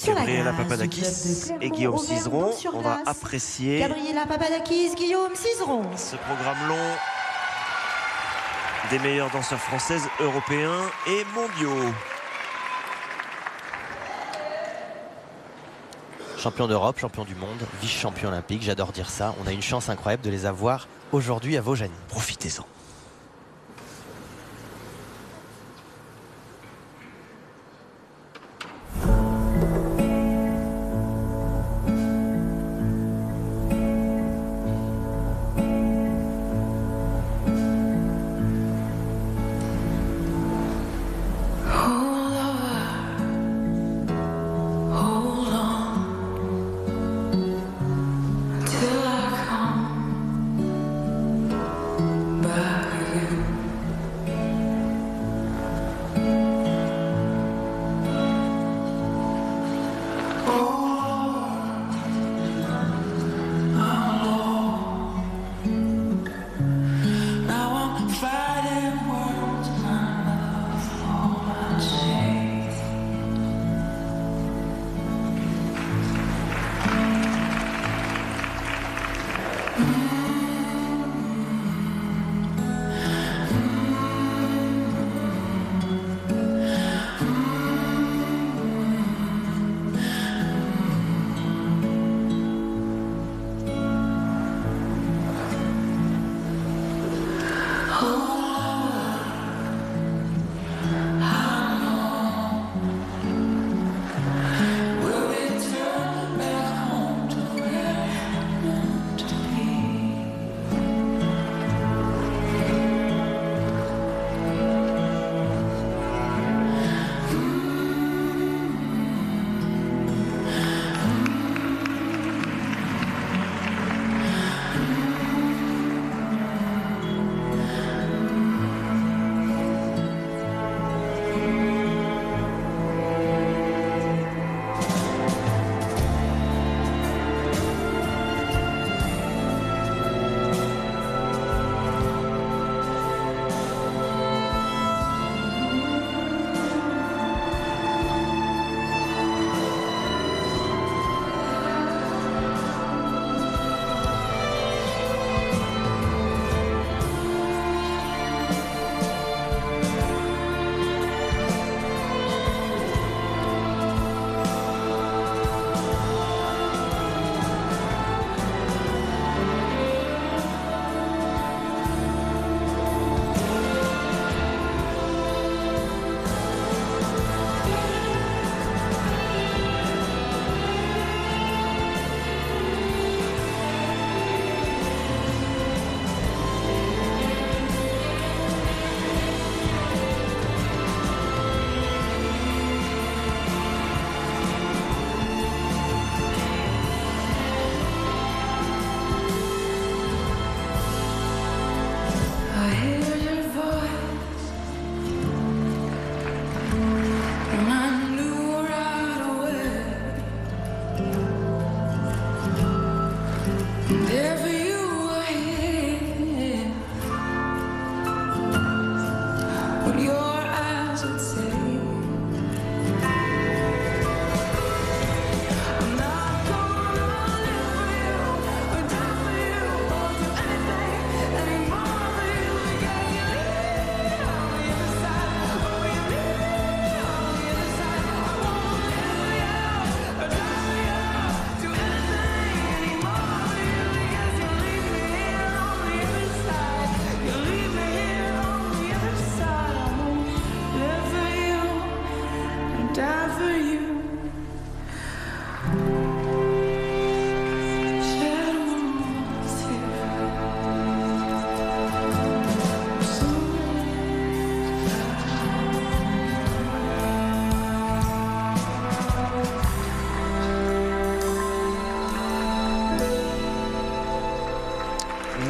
Gabriela Papadakis et Guillaume Cizeron. On va apprécier Gabriela Papadakis, Guillaume Cizeron. Ce programme long des meilleures danseurs françaises, européens et mondiaux. Champion d'Europe, champion du monde, vice-champion olympique, j'adore dire ça. On a une chance incroyable de les avoir aujourd'hui à Vaujany. Profitez-en.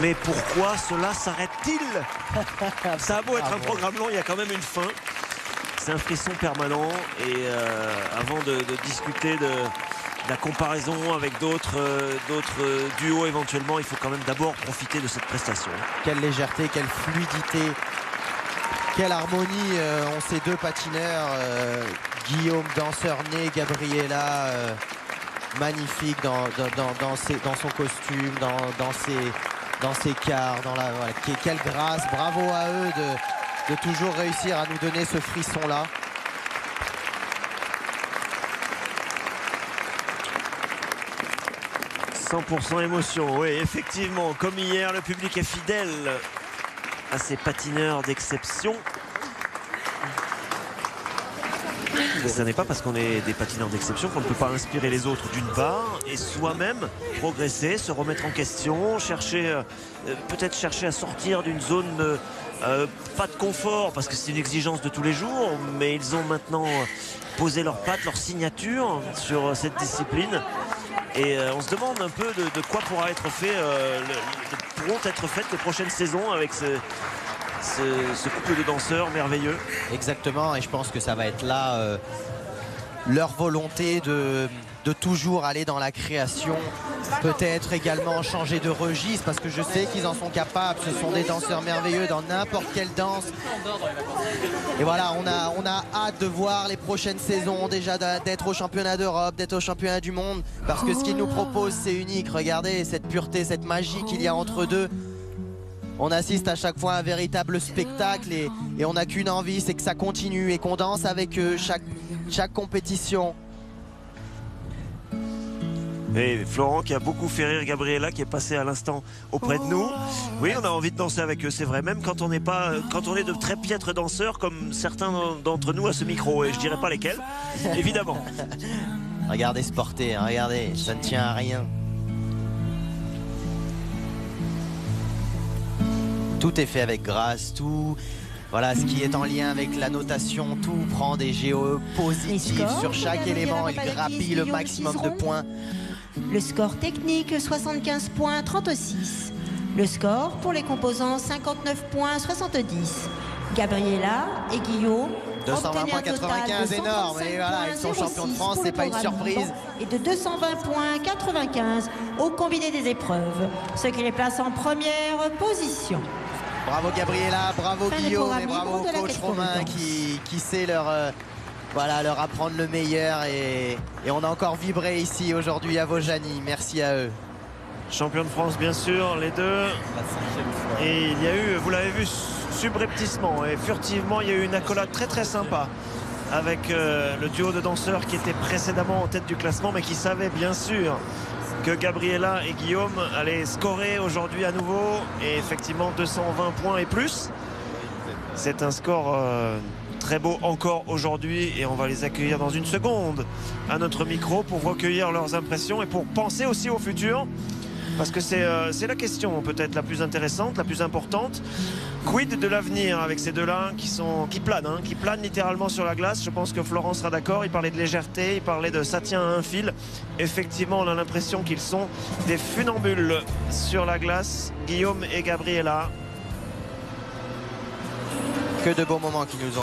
Mais pourquoi cela s'arrête-t-il? Ça a beau être un programme long, il y a quand même une fin. C'est un frisson permanent. Et avant de discuter de la comparaison avec d'autres duos éventuellement, il faut quand même d'abord profiter de cette prestation. Quelle légèreté, quelle fluidité, Quelle harmonie ont ces deux patineurs, Guillaume, danseur né, Gabriela, magnifique dans son costume, dans ses quarts, voilà, quelle grâce, bravo à eux de toujours réussir à nous donner ce frisson-là. « 100% émotion, oui, effectivement, comme hier, le public est fidèle à ces patineurs d'exception. Ce n'est pas parce qu'on est des patineurs d'exception qu'on ne peut pas inspirer les autres d'une part et soi-même progresser, se remettre en question, peut-être chercher à sortir d'une zone pas de confort parce que c'est une exigence de tous les jours, mais ils ont maintenant posé leurs pattes, leur signature sur cette discipline. Et on se demande un peu de quoi pourront être faites les prochaines saisons avec ce couple de danseurs merveilleux. Exactement, et je pense que ça va être là leur volonté de toujours aller dans la création, peut-être également changer de registre parce que je sais qu'ils en sont capables. Ce sont des danseurs merveilleux dans n'importe quelle danse. Et voilà, on a hâte de voir les prochaines saisons, déjà d'être au championnat d'Europe, d'être au championnat du monde, parce que ce qu'ils nous proposent c'est unique. Regardez cette pureté, cette magie qu'il y a entre deux. On assiste à chaque fois à un véritable spectacle et on n'a qu'une envie, c'est que ça continue et qu'on danse avec eux chaque compétition. Et Florent qui a beaucoup fait rire Gabriela qui est passé à l'instant auprès de nous. Oui, on a envie de danser avec eux, c'est vrai, même quand on est de très piètres danseurs comme certains d'entre nous à ce micro, et je dirais pas lesquels, évidemment. Regardez se porter, hein, regardez, ça ne tient à rien. Tout est fait avec grâce, tout, voilà, ce qui est en lien avec la notation, tout prend des géos positifs sur chaque élément, il grappille le maximum de points. Le score technique 75 points 36. Le score pour les composants 59 points 70. Gabriela et Guillaume 220 points 95, énorme, et voilà, ils sont champions de France, c'est pas une surprise. Et de 220 points 95 au combiné des épreuves, ce qui les place en première position. Bravo Gabriela, bravo Guillaume et bravo coach Romain qui sait leur apprendre le meilleur et on a encore vibré ici aujourd'hui à Vaujany. Merci à eux. Champion de France bien sûr, les deux. La 5e fois. Et il y a eu, vous l'avez vu subrepticement et furtivement, il y a eu une accolade très très sympa avec le duo de danseurs qui était précédemment en tête du classement mais qui savait bien sûr que Gabriela et Guillaume allaient scorer aujourd'hui à nouveau, et effectivement 220 points et plus. C'est un score très beau encore aujourd'hui et on va les accueillir dans une seconde à notre micro pour recueillir leurs impressions et pour penser aussi au futur. Parce que c'est la question peut-être la plus intéressante, la plus importante. Quid de l'avenir avec ces deux-là qui planent littéralement sur la glace. Je pense que Florent sera d'accord. Il parlait de légèreté, il parlait de ça tient à un fil. Effectivement, on a l'impression qu'ils sont des funambules sur la glace, Guillaume et Gabriela. Que de beaux moments qui nous ont